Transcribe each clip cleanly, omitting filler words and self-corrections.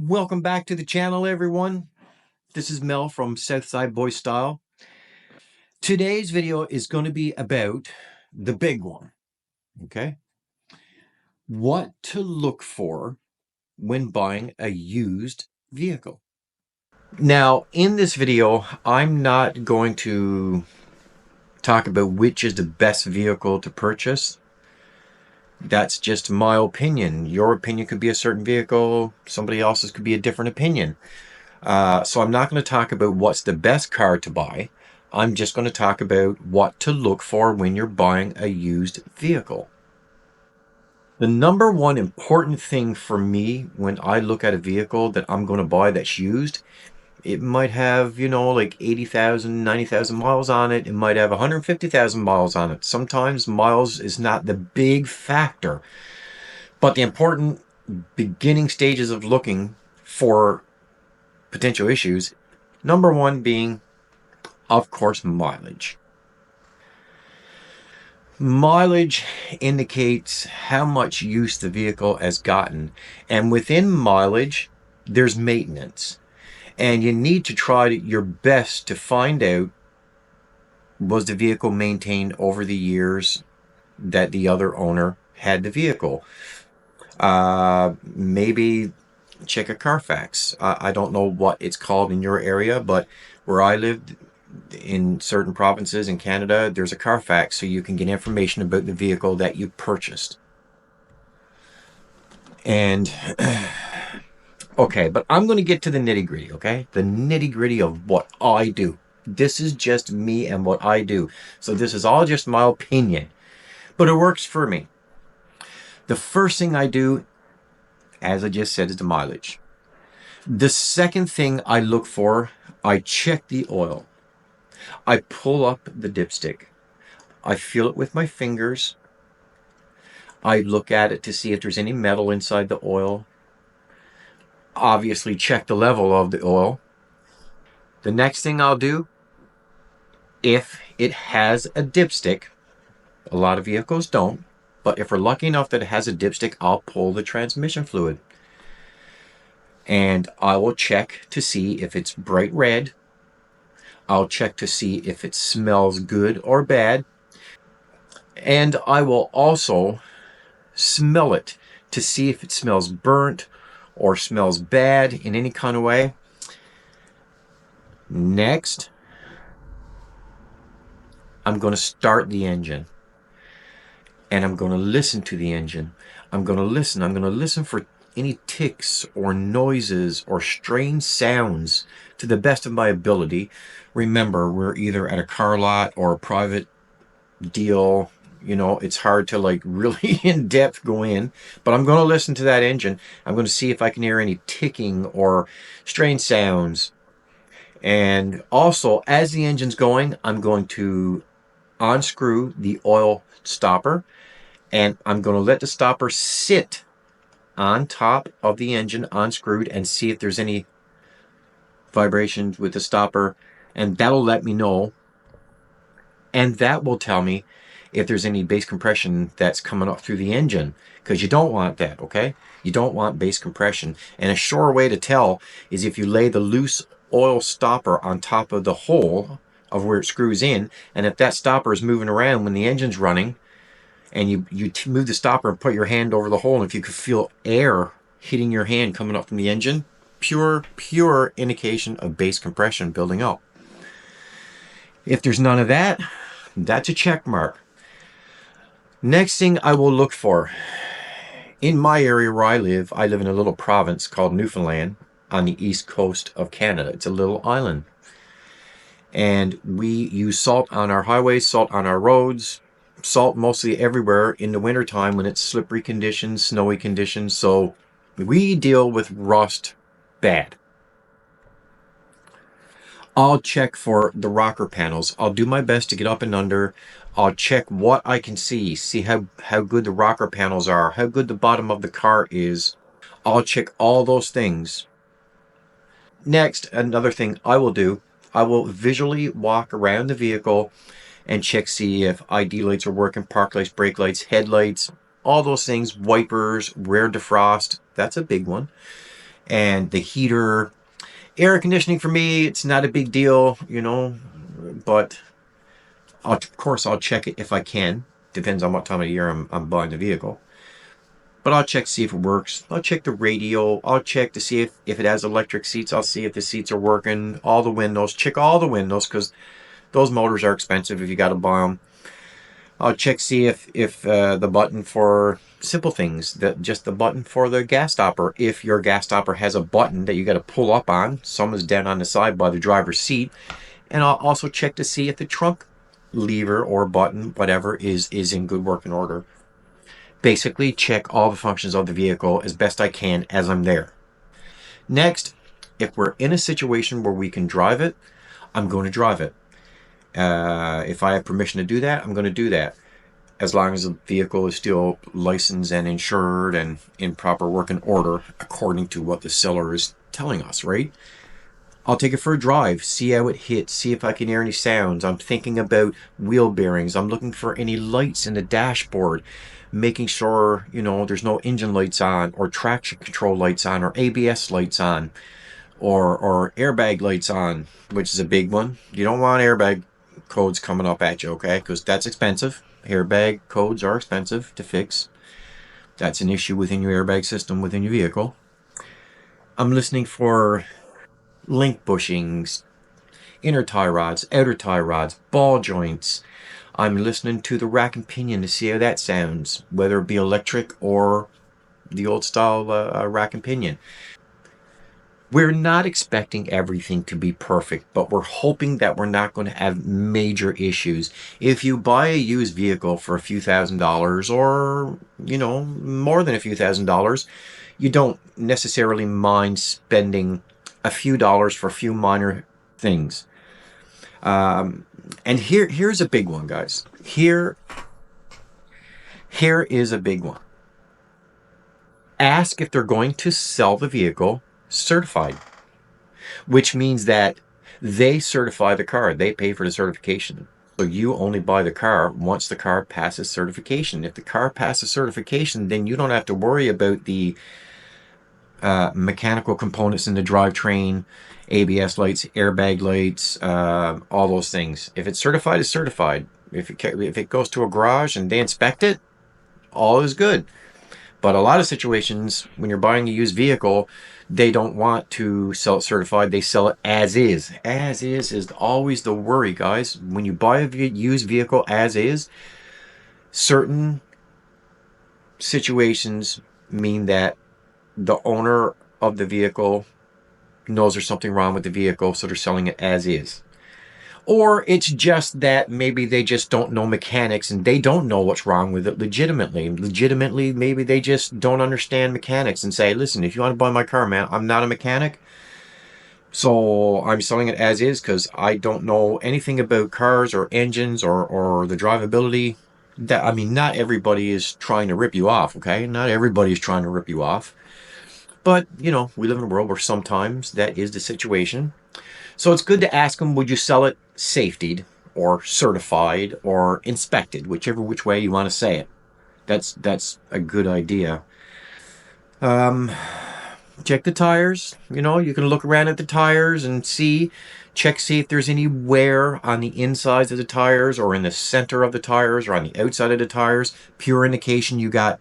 Welcome back to the channel, everyone. This is Mel from Southside Boy Style. Today's video is going to be about the big one, okay? What to look for when buying a used vehicle. Now, in this video, I'm not going to talk about which is the best vehicle to purchase. That's just my opinion. Your opinion could be a certain vehicle. Somebody else's could be a different opinion. So I'm not going to talk about what's the best car to buy. I'm just going to talk about what to look for when you're buying a used vehicle. The number one important thing for me when I look at a vehicle that I'm going to buy that's used, it might have, like 80,000, 90,000 miles on it. It might have 150,000 miles on it. Sometimes miles is not the big factor. But the important beginning stages of looking for potential issues, number one being, of course, mileage. Mileage indicates how much use the vehicle has gotten, and within mileage there's maintenance, and you need to try your best to find out, was the vehicle maintained over the years that the other owner had the vehicle. Maybe check a CARFAX. I don't know what it's called in your area, but where I lived in certain provinces in Canada, there's a CARFAX, so you can get information about the vehicle that you purchased. And okay, but I'm going to get to the nitty-gritty, okay? The nitty-gritty of what I do. This is just me and what I do. So this is all just my opinion, but it works for me. The first thing I do, as I just said, is the mileage. The second thing I look for, I check the oil. I pull up the dipstick. I feel it with my fingers. I look at it to see if there's any metal inside the oil. Obviously, check the level of the oil. The next thing I'll do, if it has a dipstick, a lot of vehicles don't, but if we're lucky enough that it has a dipstick, I'll pull the transmission fluid. And I will check to see if it's bright red. I'll check to see if it smells good or bad. And I will also smell it to see if it smells burnt or smells bad in any kind of way. Next, I'm going to start the engine. And I'm going to listen to the engine. I'm going to listen for any ticks or noises or strange sounds to the best of my ability. Remember, we're either at a car lot or a private deal. It's hard to really in depth go in, but I'm going to listen to that engine. I'm going to see if I can hear any ticking or strange sounds. And also, as the engine's going, I'm going to unscrew the oil stopper, and I'm going to let the stopper sit on top of the engine unscrewed and see if there's any vibrations with the stopper, and that'll let me know, and that will tell me if there's any base compression that's coming up through the engine, because you don't want that, okay? You don't want base compression. And a sure way to tell is if you lay the loose oil stopper on top of the hole of where it screws in, and if that stopper is moving around when the engine's running, and you move the stopper and put your hand over the hole, and if you could feel air hitting your hand coming up from the engine, pure indication of base compression building up. If there's none of that, that's a check mark. Next thing I will look for, in my area where I live in a little province called Newfoundland on the east coast of Canada. It's a little island. And we use salt on our highways, salt on our roads, salt mostly everywhere in the wintertime when it's slippery conditions, snowy conditions. So we deal with rust bad. I'll check for the rocker panels. I'll do my best to get up and under. I'll check what I can see how good the rocker panels are, how good the bottom of the car is. I'll check all those things. Next, another thing I will do, I will visually walk around the vehicle and check, see if ID lights are working, park lights, brake lights, headlights, all those things, wipers, rear defrost, that's a big one. And the heater, air conditioning for me, it's not a big deal, you know, but of course I'll check it if I can. Depends on what time of year I'm buying the vehicle. But I'll check to see if it works. I'll check the radio. I'll check to see if it has electric seats. I'll see if the seats are working. All the windows. Check all the windows because those motors are expensive if you got to buy them. I'll check see if the button for simple things, that just the button for the gas stopper, if your gas stopper has a button that you got to pull up on, someone's down on the side by the driver's seat. And I'll also check to see if the trunk lever or button, whatever, is in good working order. Basically, check all the functions of the vehicle as best I can as I'm there. Next, if we're in a situation where we can drive it, I'm going to drive it. If I have permission to do that, I'm going to do that. As long as the vehicle is still licensed and insured and in proper working order according to what the seller is telling us, right? I'll take it for a drive, see how it hits, see if I can hear any sounds. I'm thinking about wheel bearings. I'm looking for any lights in the dashboard, making sure, you know, there's no engine lights on or traction control lights on or ABS lights on or airbag lights on, which is a big one. You don't want airbag codes coming up at you, okay? Because that's expensive. Airbag codes are expensive to fix. That's an issue within your airbag system within your vehicle. I'm listening for link bushings, inner tie rods, outer tie rods, ball joints. I'm listening to the rack and pinion to see how that sounds, whether it be electric or the old style rack and pinion. We're not expecting everything to be perfect, but we're hoping that we're not going to have major issues. If you buy a used vehicle for a few $1,000s or, you know, more than a few $1,000s, you don't necessarily mind spending a few dollars for a few minor things. And here's a big one, guys. Here is a big one. Ask if they're going to sell the vehicle certified, which means that they certify the car. They pay for the certification. So you only buy the car once the car passes certification. If the car passes certification, then you don't have to worry about the mechanical components in the drivetrain, ABS lights, airbag lights, all those things. If it's certified, it's certified. If it goes to a garage and they inspect it, all is good. But a lot of situations, when you're buying a used vehicle, they don't want to sell it certified. They sell it as is. As is always the worry, guys. When you buy a used vehicle as is, certain situations mean that the owner of the vehicle knows there's something wrong with the vehicle, so they're selling it as is. Or it's just that maybe they just don't know mechanics and they don't know what's wrong with it legitimately. Maybe they just don't understand mechanics and say, listen, if you want to buy my car, man, I'm not a mechanic, so I'm selling it as is because I don't know anything about cars or engines or the drivability. That, I mean, not everybody is trying to rip you off, okay? Not everybody is trying to rip you off. But, you know, we live in a world where sometimes that is the situation. So it's good to ask them, would you sell it safetied or certified or inspected, which way you want to say it. That's a good idea. Check the tires. You know, you can look around at the tires and see if there's any wear on the insides of the tires or in the center of the tires or on the outside of the tires. Pure indication you got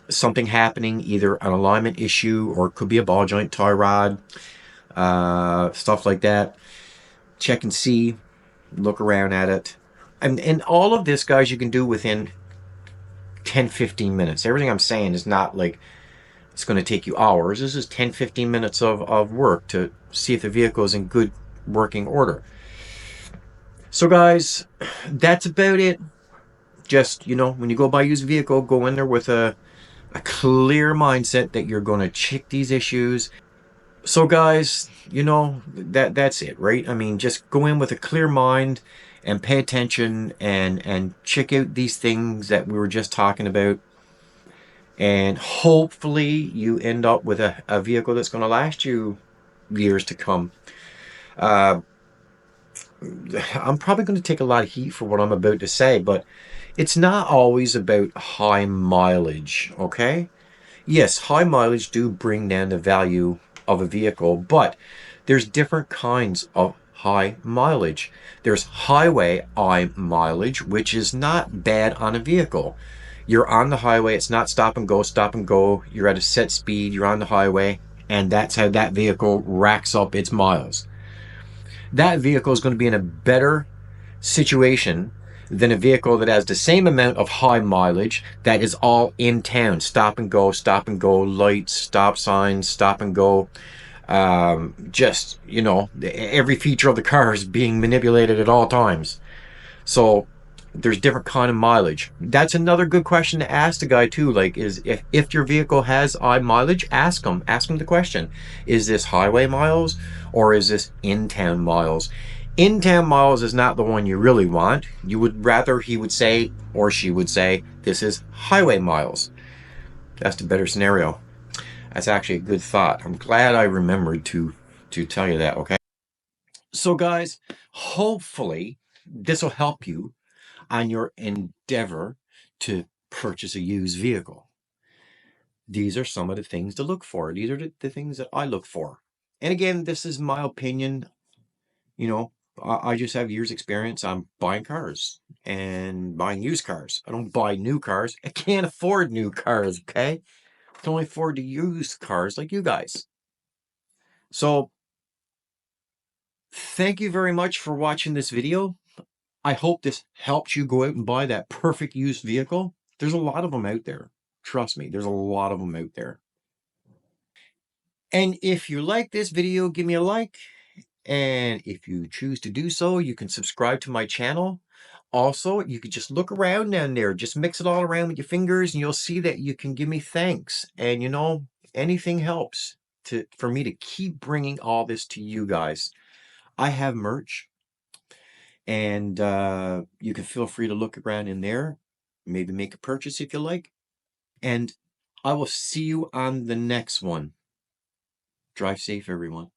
something happening, either an alignment issue or it could be a ball joint, tie rod, stuff like that. Check and see, look around at it. And all of this, guys, you can do within 10-15 minutes. Everything I'm saying is not like it's going to take you hours. This is 10-15 minutes of work to see if the vehicle is in good working order. So, guys, that's about it. Just, you know, when you go buy a used vehicle, go in there with a clear mindset that you're going to check these issues. So, guys, you know, that's it, right? I mean, just go in with a clear mind and pay attention and check out these things that we were just talking about. And hopefully you end up with a vehicle that's going to last you years to come. I'm probably going to take a lot of heat for what I'm about to say, but it's not always about high mileage, okay? Yes, high mileage do bring down the value of a vehicle, but there's different kinds of high mileage. There's highway high mileage, which is not bad on a vehicle. You're on the highway, it's not stop and go, stop and go. You're at a set speed, you're on the highway, and that's how that vehicle racks up its miles. That vehicle is going to be in a better situation than a vehicle that has the same amount of high mileage that is all in town. Stop and go, lights, stop signs, stop and go. Just, every feature of the car is being manipulated at all times. So there's different kind of mileage. That's another good question to ask the guy too. Like, is if your vehicle has high mileage, ask him the question: is this highway miles or is this in-town miles? In-town miles is not the one you really want. You would rather he would say, or she would say, this is highway miles. That's the better scenario. That's actually a good thought. I'm glad I remembered to tell you that. Okay. So guys, hopefully this will help you on your endeavor to purchase a used vehicle. These are some of the things to look for. These are the things that I look for. And again, this is my opinion. You know, I just have years experience on buying cars and buying used cars. I don't buy new cars. I can't afford new cars, okay? I can only afford to use cars like you guys. So thank you very much for watching this video. I hope this helps you go out and buy that perfect used vehicle. There's a lot of them out there. Trust me, there's a lot of them out there. And if you like this video, give me a like. And if you choose to do so, you can subscribe to my channel. Also, you could just look around down there, just mix it all around with your fingers, and you'll see that you can give me thanks. And anything helps for me to keep bringing all this to you guys. I have merch, and you can feel free to look around in there, maybe make a purchase if you like. And I will see you on the next one. Drive safe, everyone.